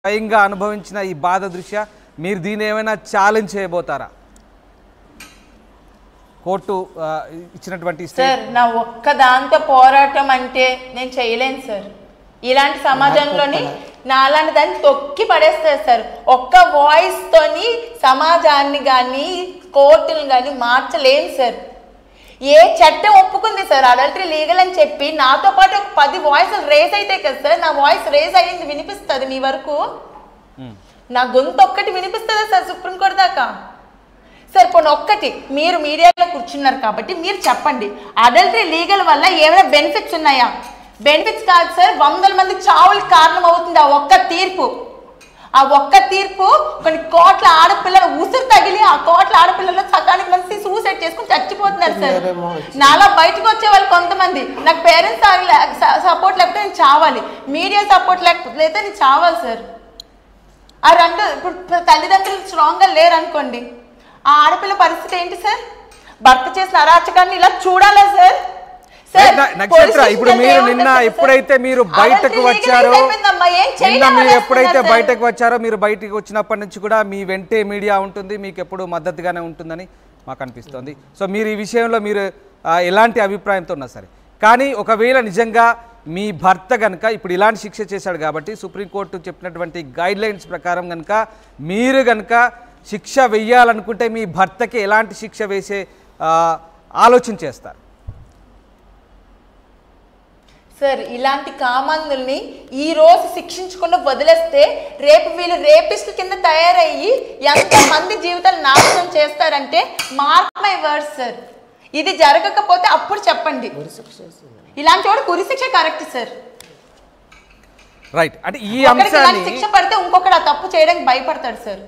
స్వయంగా అనుభవించిన ఈ బాధ దృష్ట్యా మీరు దీన్ని ఏమైనా ఛాలెంజ్ చేయబోతారా? కోర్టు ఇచ్చినటువంటి సార్ నా ఒక్క దాంతో పోరాటం అంటే నేను చేయలేను సార్. ఇలాంటి సమాజంలోని నాలాంటి దాన్ని తొక్కి పడేస్తారు సార్. ఒక్క వాయిస్ తోని సమాజాన్ని కానీ కోర్టులను కానీ మార్చలేను సార్. ఏ చట్టం ఒప్పుకుంది సార్ అడల్టరీ లీగల్ అని చెప్పి? నాతో పాటు ఒక 10 వాయిస్లు రేస్ అయితే కదా సార్ నా వాయిస్ రేస్ అయ్యింది, వినిపిస్తుంది మీ వరకు? నా గొంతు ఒక్కటి వినిపిస్తుందా సార్ సుప్రీంకోర్టు దాకా? సార్ పోనీ ఒక్కటి మీరు మీడియాలో కూర్చున్నారు కాబట్టి మీరు చెప్పండి, అడల్టరీ లీగల్ వల్ల ఏమైనా బెనిఫిట్స్ ఉన్నాయా? బెనిఫిట్స్ కాదు సార్, 100 మంది చావులకు కారణం అవుతుంది ఆ ఒక్క తీర్పు. ఆ ఒక్క తీర్పు కొన్ని కోట్ల ఆడపిల్లలు ఉసురు తగిలి ఆ కోట్ల ఆడపిల్లలు సకానికి మంది సూసైడ్ చేసుకుని చచ్చిపోతున్నారు సార్. నాలా బయటకు వచ్చే వాళ్ళు కొంతమంది, నాకు పేరెంట్స్ సపోర్ట్ లేకపోతే నేను చావాలి, మీడియా సపోర్ట్ లేకపోతే నేను చావాలి సార్. ఆ రెండు ఇప్పుడు తల్లిదండ్రులు స్ట్రాంగ్గా లేరు అనుకోండి, ఆ ఆడపిల్ల పరిస్థితి ఏంటి సార్? భర్త చేసిన అరాచకాన్ని ఇలా చూడాలా సార్? నక్షత్ర, ఇప్పుడు మీరు నిన్న ఎప్పుడైతే మీరు బయటకు వచ్చారో మీరు బయటకు వచ్చినప్పటి నుంచి కూడా మీ వెంటే మీడియా ఉంటుంది, మీకు ఎప్పుడు మద్దతుగానే ఉంటుందని మాకు అనిపిస్తుంది. సో మీరు ఈ విషయంలో మీరు ఎలాంటి అభిప్రాయంతో ఉన్నా సరే, కానీ ఒకవేళ నిజంగా మీ భర్త కనుక ఇప్పుడు ఇలాంటి శిక్ష చేశాడు కాబట్టి సుప్రీంకోర్టు చెప్పినటువంటి గైడ్ లైన్స్ ప్రకారం కనుక మీరు కనుక శిక్ష వెయ్యాలనుకుంటే మీ భర్తకి ఎలాంటి శిక్ష వేసే ఆలోచన చేస్తారు? సార్ ఇలాంటి కామందుల్ని ఈ రోజు శిక్షించకుండా వదిలేస్తే రేపు వీళ్ళు రేపిస్టుల కింద తయారయ్యి ఎంతమంది జీవితాలు నాశనం చేస్తారంటే మార్క్ మై వర్డ్స్ సార్. ఇది జరగకపోతే అప్పుడు చెప్పండి. ఇలాంటి వాడు ఉరిశిక్ష కరెక్ట్ సార్. రైట్, అంటే ఈ అంశాన్ని శిక్ష పడితే ఇంకొకటి ఆ తప్పు చేయడానికి భయపడతాడు సార్.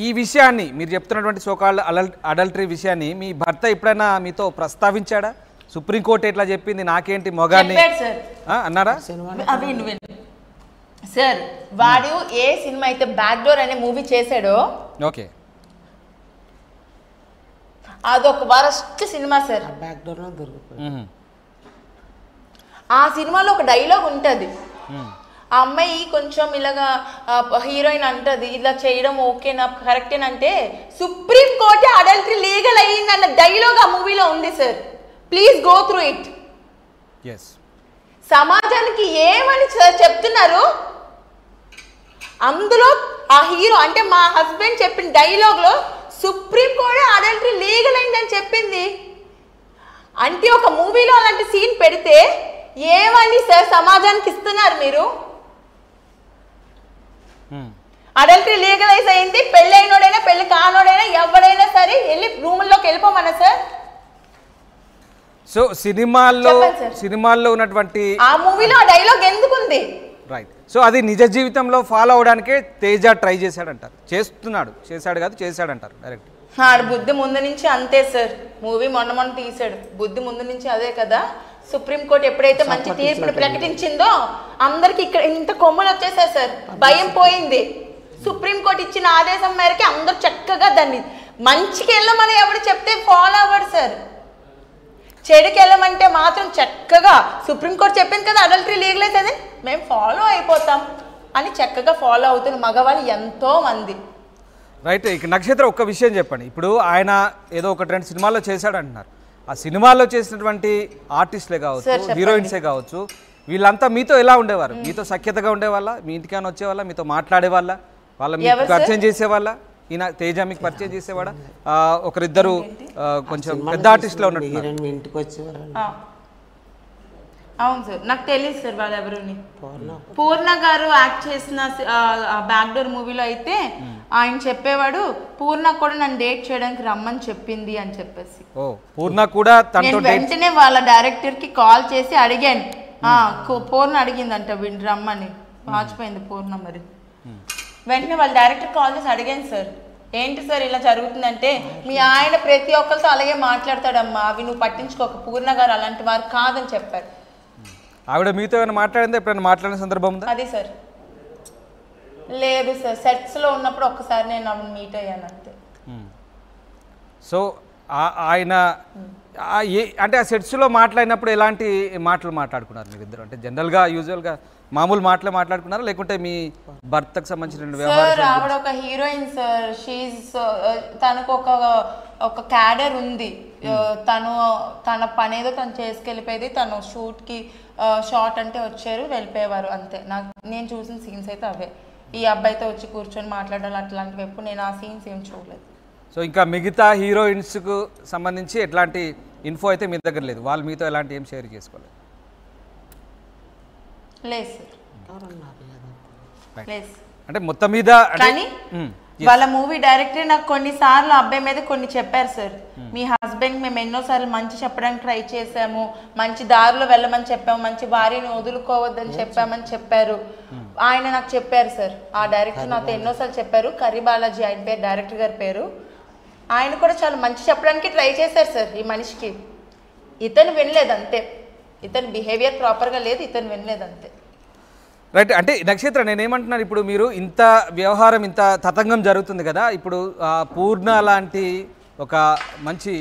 ఈ విషయాన్ని మీరు చెప్తున్నటువంటి సోకాల్డ్ అడల్టరీ విషయాన్ని మీ భర్త ఎప్పుడైనా మీతో ప్రస్తావించాడా? సుప్రీంకోర్టు ఎట్లా చెప్పింది, నాకేంటి మొగాన్ని అన్నారా? సార్ వాడు ఏ సినిమా అయితే బ్యాక్ డోర్ అనే మూవీ చేశాడో ఓకే, అదొక వరస్ట్ సినిమా సార్. ఆ సినిమాలో ఒక డైలాగ్ ఉంటుంది, ఆ అమ్మాయి కొంచెం ఇలాగా హీరోయిన్ అంటది ఇలా చేయడం ఓకేనా కరెక్టేనంటే సుప్రీంకోర్టు అడల్టరీ లీగల్ అయ్యింది అన్న డైలాగ్ ఆ మూవీలో ఉంది sir. Please go through it. సమాజానికి ఏమని చెప్తున్నారు అందులో ఆ హీరో అంటే మా హస్బెండ్ చెప్పిన డైలాగ్లో సుప్రీంకోర్టు అడల్టరీ లీగల్ అయిందని చెప్పింది అంటే ఒక మూవీలో అలాంటి సీన్ పెడితే ఏమని సార్ సమాజానికి ఇస్తున్నారు మీరు? అడల్టరీ లీగలైజ్ అయింది, పెళ్ళి అయినోడైనా పెళ్లి కానోడైనా ఎవరైనా సరే వెళ్ళి రూముల్లోకి వెళ్ళిపోమన్నా సార్? సో సినిమాల్లో ఉన్నటువంటి ఆ మూవీలో ఆ డైలాగ్ ఎందుకుంది? రైట్, సో అది నిజ జీవితంలో ఫాలో అవడానికే తేజ ట్రై చేశాడంటారు. చేశాడు కాదు చేశాడంటారు డైరెక్ట్. ఆడు బుద్ధి ముందు నుంచి అంతే సార్. మూవీ మొన్న తీసాడు, బుద్ధి ముందు నుంచి అదే కదా. సుప్రీంకోర్టు ఎప్పుడైతే మంచి తీర్పును ప్రకటించిందో అందరికి ఇక్కడ ఇంత కొమ్ములు వచ్చేసాయి సార్, భయం పోయింది. సుప్రీంకోర్టు ఇచ్చిన ఆదేశం మేరకి అందరూ చక్కగా దాన్ని మంచికి వెళ్ళమని ఎవరు చెప్తే ఫాలో అవ్వడు సార్. చెడుకి వెళ్ళమంటే మాత్రం చక్కగా సుప్రీంకోర్టు చెప్పింది కదా అడల్టరీ లీగలైజ్ అదే మేము ఫాలో అయిపోతాం అని చక్కగా ఫాలో అవుతున్న మగవాళ్ళు ఎంతో మంది. రైట్, ఇక నక్షత్ర ఒక్క విషయం చెప్పండి. ఇప్పుడు ఆయన ఏదో 1-2 సినిమాల్లో చేశాడు అంటున్నారు, ఆ సినిమాల్లో చేసినటువంటి ఆర్టిస్టులే కావచ్చు, హీరోయిన్సే కావచ్చు, వీళ్ళంతా మీతో ఎలా ఉండేవారు? మీతో సఖ్యతగా ఉండేవాళ్ళ? మీ ఇంటికైనా వచ్చేవాళ్ళ? మీతో మాట్లాడేవాళ్ళ? వాళ్ళ మీకు పరిచయం చేసేవాళ్ళ? ఈయన తేజ మీకు పరిచయం చేసేవాడా? ఒకరిద్దరు కొంచెం పెద్ద ఆర్టిస్ట్లో ఉన్నట్టు ఇంటికి వచ్చేవారు. అవును సార్, నాకు తెలియదు సార్ వాళ్ళు ఎవరుని. పూర్ణ గారు యాక్ట్ చేసిన బ్యాక్ డోర్ మూవీలో అయితే ఆయన చెప్పేవాడు పూర్ణ కూడా నన్ను డేట్ చేయడానికి రమ్మని చెప్పింది అని చెప్పేసి. పూర్ణ కూడా వెంటనే వాళ్ళ డైరెక్టర్ కి కాల్ చేసి అడిగాను, పూర్ణ అడిగిందంట రమ్మని. వాచిపోయింది పూర్ణ. మరి వెంటనే వాళ్ళ డైరెక్టర్ కాల్ చేసి అడిగాను సార్, ఏంటి సార్ ఇలా జరుగుతుందంటే మీ ఆయన ప్రతి ఒక్కరితో అలాగే మాట్లాడతాడమ్మా, అవి నువ్వు పట్టించుకోక, పూర్ణ గారు అలాంటి వారు కాదని చెప్పారు. ఆవిడ మీతో ఏమైనా మాట్లాడిందా? ఎప్పుడైనా మాట్లాడిన సందర్భం ఉందా? అది సార్ లేదు సార్, సెట్స్లో ఉన్నప్పుడు ఒక్కసారి నేను మీట్ అయ్యాను అంతే. సో ఆయన అంటే ఆ సెట్స్లో మాట్లాడినప్పుడు ఎలాంటి మాటలు మాట్లాడుకున్నారు మీరు ఇద్దరు? అంటే జనరల్గా యూజువల్గా మామూలు మాటలే మాట్లాడుకున్నారా, లేకుంటే మీ భర్తకు సంబంధించిన వ్యవహారం? సార్ ఆవిడ ఒక హీరోయిన్ సార్, తనకు ఒక క్యాడర్ ఉంది. తన పని ఏదో తను చేసుకెళ్ళిపోయేది. తను షూట్కి షార్ట్ అంటే వచ్చారు, వెళ్ళిపోయేవారు అంతే. నేను చూసిన సీన్స్ అయితే అవే. ఈ అబ్బాయితో వచ్చి కూర్చొని మాట్లాడాలి అట్లాంటివి ఎప్పుడు నేను ఆ సీన్స్ ఏం చూడలేదు. సో ఇంకా మిగతా హీరోయిన్స్కు సంబంధించి ఎట్లాంటి ఇన్ఫో అయితే మీ దగ్గర లేదు, వాళ్ళు మీతో ఎలాంటి ఏం షేర్ చేసుకోలేదు? లేదు సార్, లేదు. అంటే మొత్తం మీద కానీ వాళ్ళ మూవీ డైరెక్టర్ నాకు కొన్నిసార్లు అబ్బాయి మీద కొన్ని చెప్పారు సార్. మీ హస్బెండ్ మేము ఎన్నోసార్లు మంచి చెప్పడానికి ట్రై చేసాము, మంచి దారిలో వెళ్ళమని చెప్పాము, మంచి భార్యని వదులుకోవద్దని చెప్పామని చెప్పారు. ఆయన నాకు చెప్పారు సార్, ఆ డైరెక్టర్ నాతో ఎన్నోసార్లు చెప్పారు. కర్రీ బాలాజీ ఆయన పేరు, డైరెక్టర్ గారి పేరు. ఆయన కూడా చాలా మంచి చెప్పడానికి ట్రై చేశారు సార్ ఈ మనిషికి. ఇతను వినలేదు అంతే. ఇతని బిహేవియర్ ప్రాపర్గా లేదు, ఇతను వినలేదు అంతే. రైట్. అంటే నక్షత్ర, నేనేమంటున్నాను, ఇప్పుడు మీరు ఇంత వ్యవహారం ఇంత తతంగం జరుగుతుంది కదా, ఇప్పుడు పూర్ణ లాంటి ఒక మంచి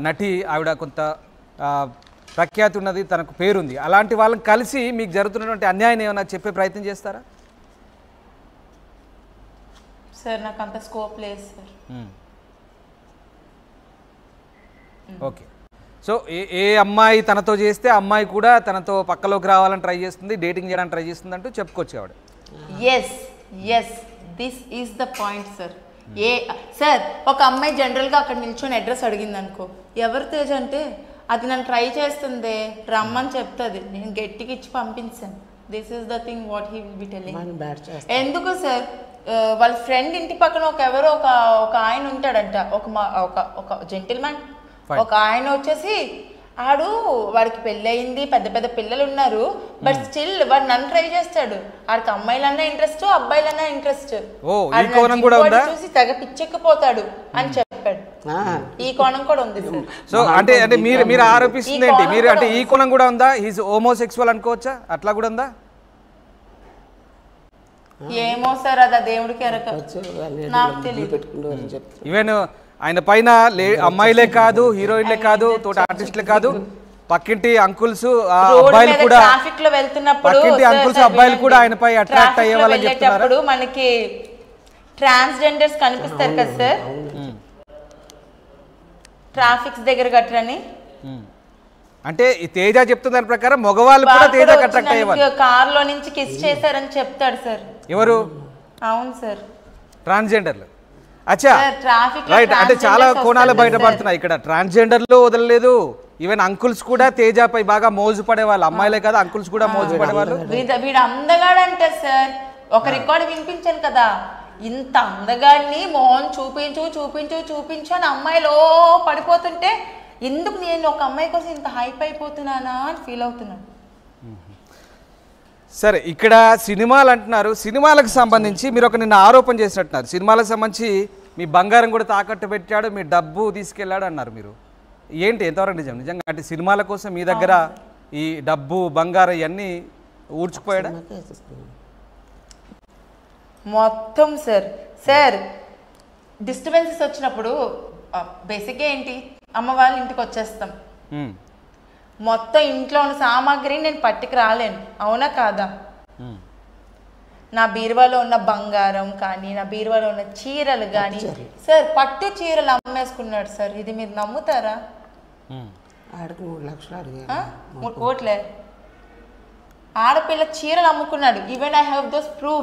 నటి, ఆవిడ కొంత ప్రఖ్యాతి ఉన్నది, తనకు పేరుంది, అలాంటి వాళ్ళని కలిసి మీకు జరుగుతున్నటువంటి అన్యాయం ఏమైనా చెప్పే ప్రయత్నం చేస్తారా? సార్ నాకు అంత స్కోప్ లేదు సార్. ఓకే. సో ఏ అమ్మాయి తనతో చేస్తే అమ్మాయి కూడా తనతో పక్కలోకి రావాలని ట్రై చేస్తుంది, డేటింగ్ చేయడానికి ట్రై చేస్తుంది అంటూ చెప్పుకోవచ్చు ఆవిడ. Yes this is the point sir. Sir ఒక అమ్మాయి జనరల్గా అక్కడ నిల్చొని అడ్రస్ అడిగింది అనుకో, ఎవరు తేజ అంటే అది నన్ను ట్రై చేస్తుంది రమ్మని చెప్తుంది, నేను గట్టికి ఇచ్చి పంపించాను. This is the thing what he will be telling. ఎందుకు సార్, వాళ్ళ ఫ్రెండ్ ఇంటి పక్కన ఒక ఆయన ఉంటాడంట, ఒక జెంటిల్మెన్, ఒక ఆయన వచ్చేసి వాడికి పెళ్ళి అయింది, పెద్ద పెద్ద పిల్లలు ఉన్నారు, బట్ స్టిల్ వాడు నన్ను ట్రై చేస్తాడు. వాడికి అమ్మాయిలన్నా ఇంట్రెస్ట్, అబ్బాయిలన్నా ఇంట్రెస్ట్, చూసి తెగ పిచ్చెక్కిపోతాడు అని చెప్పాడు. ఈ కోణం కూడా ఉంది సార్. సో అంటే మీరు ఆరోపిస్తుంది ఏంటి? మీరు అంటే ఈ కోణం కూడా ఉందా? హీస్ హోమోసెక్సువల్ అనుకోవచ్చా? అట్లా కూడా ఉందా? ఏమో సార్, అది దేవుడికి ఎరక, నాకు తెలియదు. ఈవెన్ ఆయన పైన అమ్మాయిలే కాదు, హీరోయిన్లే కాదు, తోటి ఆర్టిస్టులే కాదు, పక్కింటి అంకుల్స్ అబ్బాయిలు కూడా, ట్రాఫిక్ లో వెళ్తున్నప్పుడు పక్కింటి అంకుల్స్ అబ్బాయిలు కూడా ఆయనపై అట్రాక్ట్ అయ్యే వాళ్ళని చెప్తున్నారు. మనకి ట్రాన్స్జెండర్స్ కనిపిస్తారు కదా సార్ ట్రాఫిక్స్ దగ్గర గట్రని. అంటే ఈ తేజ చెప్తున్న దాని ప్రకారం మగవాళ్ళు కూడా తేజ అట్రాక్ట్ అయ్యేవాళ్ళు. కార్ లో నుంచి కిస్ చేశారని చెప్తాడు సార్. ఎవరు? అవును సార్, ట్రాన్స్జెండర్లు. అచ్చా, రైట్. అంటే చాలా కోణాలు బయటపడుతున్నాయి ఇక్కడ. ట్రాన్స్జెండర్లు వదలలేదు, ఈవెన్ అంకుల్స్ కూడా తేజపై బాగా మోజు పడేవాళ్ళు. అమ్మాయిలే కదా, అంకుల్స్ కూడా మోజు పడేవాళ్ళు. వీడు అందగాడంటే సార్, ఒక రికార్డు వినిపించాను కదా, ఇంత అందగాడిని మోహన్ చూపించు అని అమ్మాయిలో పడిపోతుంటే ఎందుకు నేను ఒక అమ్మాయి కోసం ఇంత హైప్ అయిపోతున్నానా అని ఫీల్ అవుతున్నాను. సరే, ఇక్కడ సినిమాలు అంటున్నారు, సినిమాలకు సంబంధించి మీరు నిన్న ఆరోపణ చేసినట్టున్నారు. సినిమాలకు సంబంధించి మీ బంగారం కూడా తాకట్టు పెట్టాడు, మీ డబ్బు తీసుకెళ్ళాడు అన్నారు. మీరు ఏంటి, ఎంతవరకు నిజం? నిజంగా అంటే సినిమాల కోసం మీ దగ్గర ఈ డబ్బు బంగారం ఇవన్నీ ఊడ్చుకుపోయాడా? మొత్తం సార్ డిస్టర్బెన్సెస్ వచ్చినప్పుడు బేసిక్గా ఏంటి, అమ్మ వాళ్ళ ఇంటికి వచ్చేస్తాం, మొత్తం ఇంట్లో ఉన్న సామాగ్రి నేను పట్టుకు రాలేను, అవునా కాదా? నా బీరువాలో ఉన్న బంగారం కానీ, నా బీరువాలో ఉన్న చీరలు కానీ సార్, పట్టు చీరలు అమ్మేసుకున్నాడు సార్. ఇది మీరు నమ్ముతారా? 3 లక్షలు ఓట్లే, ఆడపిల్ల చీరలు అమ్ముకున్నాడు. Even I have those proof.